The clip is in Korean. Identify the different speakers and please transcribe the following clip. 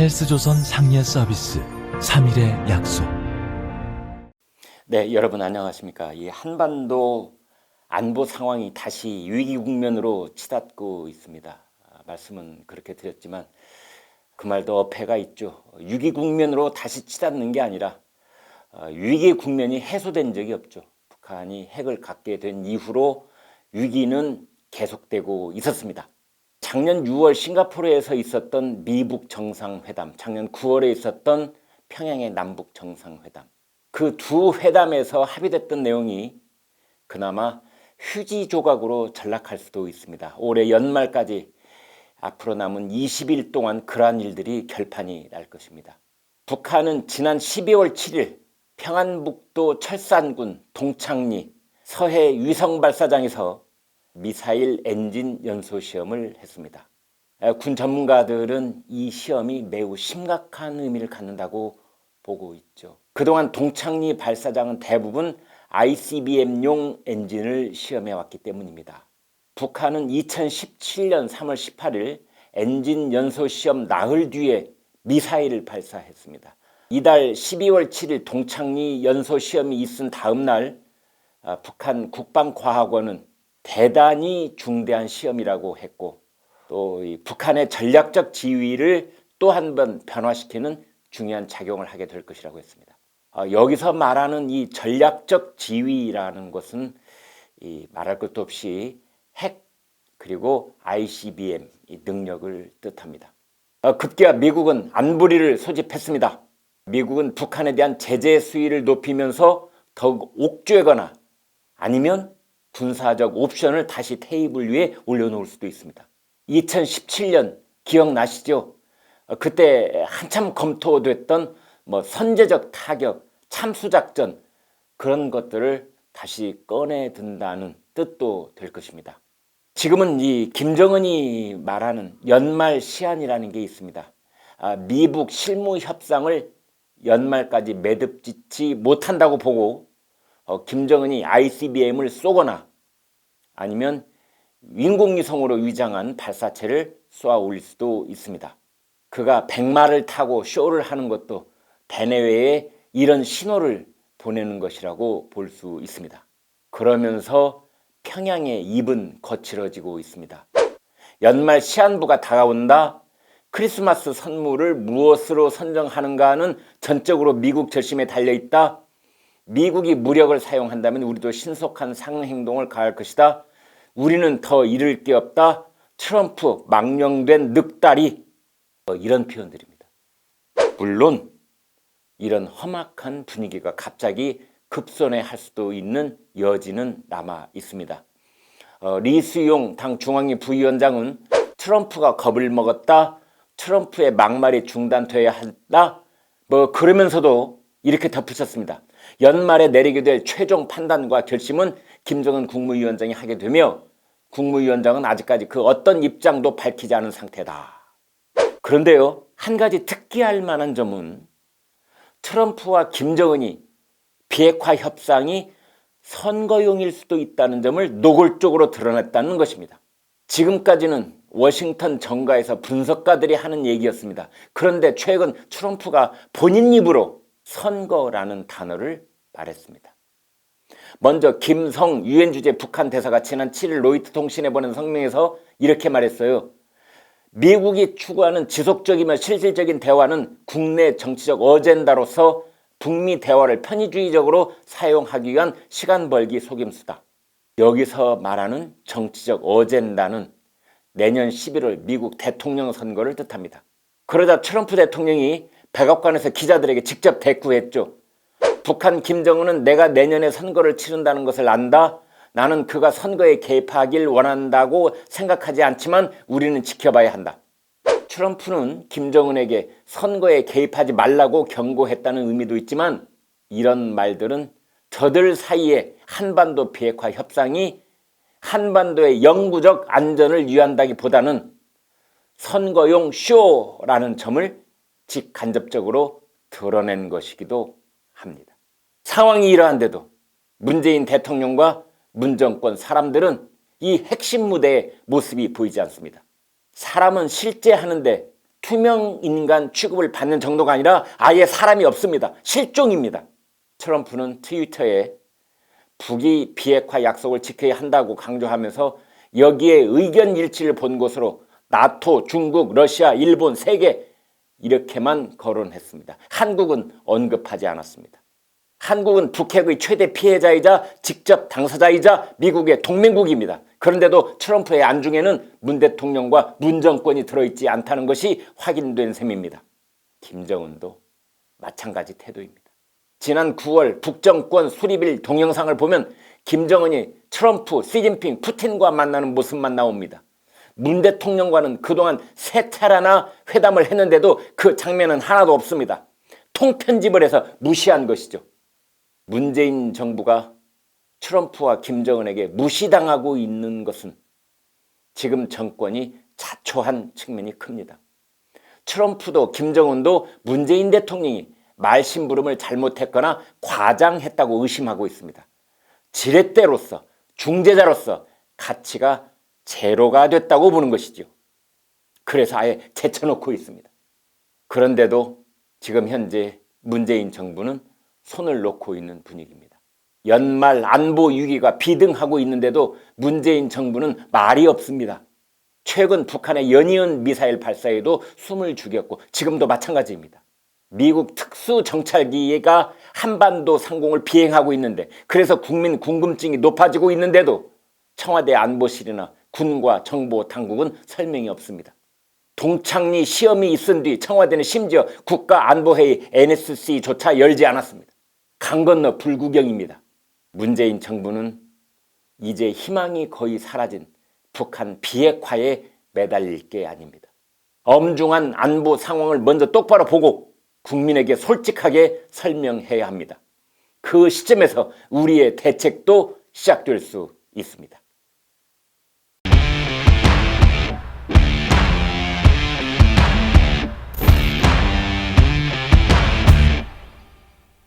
Speaker 1: 헬스조선 상례 서비스 3일의 약속.
Speaker 2: 네, 여러분 안녕하십니까? 이 한반도 안보 상황이 다시 위기 국면으로 치닫고 있습니다. 말씀은 그렇게 드렸지만 그 말도 어폐가 있죠. 위기 국면으로 다시 치닫는 게 아니라 위기 국면이 해소된 적이 없죠. 북한이 핵을 갖게 된 이후로 위기는 계속되고 있었습니다. 작년 6월 싱가포르에서 있었던 미북 정상회담, 작년 9월에 있었던 평양의 남북 정상회담, 그 두 회담에서 합의됐던 내용이 그나마 휴지 조각으로 전락할 수도 있습니다. 올해 연말까지 앞으로 남은 20일 동안 그러한 일들이 결판이 날 것입니다. 북한은 지난 12월 7일 평안북도 철산군 동창리 서해 위성발사장에서 미사일 엔진 연소 시험을 했습니다. 군 전문가들은 이 시험이 매우 심각한 의미를 갖는다고 보고 있죠. 그동안 동창리 발사장은 대부분 ICBM용 엔진을 시험해 왔기 때문입니다. 북한은 2017년 3월 18일 엔진 연소 시험 나흘 뒤에 미사일을 발사했습니다. 이달 12월 7일 동창리 연소 시험이 있은 다음 날 북한 국방과학원은 대단히 중대한 시험이라고 했고, 또 이 북한의 전략적 지위를 또 한 번 변화시키는 중요한 작용을 하게 될 것이라고 했습니다. 여기서 말하는 이 전략적 지위라는 것은 말할 것도 없이 핵 그리고 ICBM 능력을 뜻합니다. 급기야 미국은 안보리를 소집했습니다. 미국은 북한에 대한 제재 수위를 높이면서 더욱 옥죄거나 아니면 군사적 옵션을 다시 테이블 위에 올려놓을 수도 있습니다. 2017년 기억나시죠? 그때 한참 검토됐던 선제적 타격, 참수작전 그런 것들을 다시 꺼내든다는 뜻도 될 것입니다. 지금은 이 김정은이 말하는 연말 시한이라는 게 있습니다. 미북 실무 협상을 연말까지 매듭짓지 못한다고 보고 김정은이 ICBM을 쏘거나 아니면 인공위성으로 위장한 발사체를 쏘아 올릴 수도 있습니다. 그가 백마를 타고 쇼를 하는 것도 대내외에 이런 신호를 보내는 것이라고 볼 수 있습니다. 그러면서 평양의 입은 거칠어지고 있습니다. 연말 시한부가 다가온다. 크리스마스 선물을 무엇으로 선정하는가는 전적으로 미국 결심에 달려있다. 미국이 무력을 사용한다면 우리도 신속한 상행동을 가할 것이다. 우리는 더 잃을 게 없다. 트럼프 망령된 늑다리. 이런 표현들입니다. 물론 이런 험악한 분위기가 갑자기 급선회할 수도 있는 여지는 남아 있습니다. 리수용 당 중앙위 부위원장은 트럼프가 겁을 먹었다. 트럼프의 막말이 중단돼야 한다. 그러면서도 이렇게 덧붙였습니다. 연말에 내리게 될 최종 판단과 결심은 김정은 국무위원장이 하게 되며 국무위원장은 아직까지 그 어떤 입장도 밝히지 않은 상태다. 그런데요, 한 가지 특기할 만한 점은 트럼프와 김정은이 비핵화 협상이 선거용일 수도 있다는 점을 노골적으로 드러냈다는 것입니다. 지금까지는 워싱턴 정가에서 분석가들이 하는 얘기였습니다. 그런데 최근 트럼프가 본인 입으로 선거라는 단어를 말했습니다. 먼저 김성 유엔 주재 북한 대사가 지난 7일 로이터 통신에 보낸 성명에서 이렇게 말했어요. 미국이 추구하는 지속적이며 실질적인 대화는 국내 정치적 어젠다로서 북미 대화를 편의주의적으로 사용하기 위한 시간 벌기 속임수다. 여기서 말하는 정치적 어젠다는 내년 11월 미국 대통령 선거를 뜻합니다. 그러자 트럼프 대통령이 백악관에서 기자들에게 직접 대꾸했죠. 북한 김정은은 내가 내년에 선거를 치른다는 것을 안다. 나는 그가 선거에 개입하길 원한다고 생각하지 않지만 우리는 지켜봐야 한다. 트럼프는 김정은에게 선거에 개입하지 말라고 경고했다는 의미도 있지만 이런 말들은 저들 사이에 한반도 비핵화 협상이 한반도의 영구적 안전을 위한다기보다는 선거용 쇼라는 점을 직간접적으로 드러낸 것이기도 합니다. 상황이 이러한데도 문재인 대통령과 문정권 사람들은 이 핵심 무대의 모습이 보이지 않습니다. 사람은 실제 하는데 투명 인간 취급을 받는 정도가 아니라 아예 사람이 없습니다. 실종입니다. 트럼프는 트위터에 북이 비핵화 약속을 지켜야 한다고 강조하면서 여기에 의견 일치를 본 것으로 나토, 중국, 러시아, 일본, 세계 이렇게만 거론했습니다. 한국은 언급하지 않았습니다. 한국은 북핵의 최대 피해자이자 직접 당사자이자 미국의 동맹국입니다. 그런데도 트럼프의 안중에는 문 대통령과 문 정권이 들어있지 않다는 것이 확인된 셈입니다. 김정은도 마찬가지 태도입니다. 지난 9월 북정권 수립일 동영상을 보면 김정은이 트럼프, 시진핑, 푸틴과 만나는 모습만 나옵니다. 문 대통령과는 그동안 3차례나 회담을 했는데도 그 장면은 하나도 없습니다. 통편집을 해서 무시한 것이죠. 문재인 정부가 트럼프와 김정은에게 무시당하고 있는 것은 지금 정권이 자초한 측면이 큽니다. 트럼프도 김정은도 문재인 대통령이 말심부름을 잘못했거나 과장했다고 의심하고 있습니다. 지렛대로서 중재자로서 가치가 제로가 됐다고 보는 것이죠. 그래서 아예 제쳐놓고 있습니다. 그런데도 지금 현재 문재인 정부는 손을 놓고 있는 분위기입니다. 연말 안보 위기가 비등하고 있는데도 문재인 정부는 말이 없습니다. 최근 북한의 연이은 미사일 발사에도 숨을 죽였고 지금도 마찬가지입니다. 미국 특수정찰기가 한반도 상공을 비행하고 있는데 그래서 국민 궁금증이 높아지고 있는데도 청와대 안보실이나 군과 정보 당국은 설명이 없습니다. 동창리 시험이 있은 뒤 청와대는 심지어 국가안보회의 NSC조차 열지 않았습니다. 강 건너 불구경입니다. 문재인 정부는 이제 희망이 거의 사라진 북한 비핵화에 매달릴 게 아닙니다. 엄중한 안보 상황을 먼저 똑바로 보고 국민에게 솔직하게 설명해야 합니다. 그 시점에서 우리의 대책도 시작될 수 있습니다.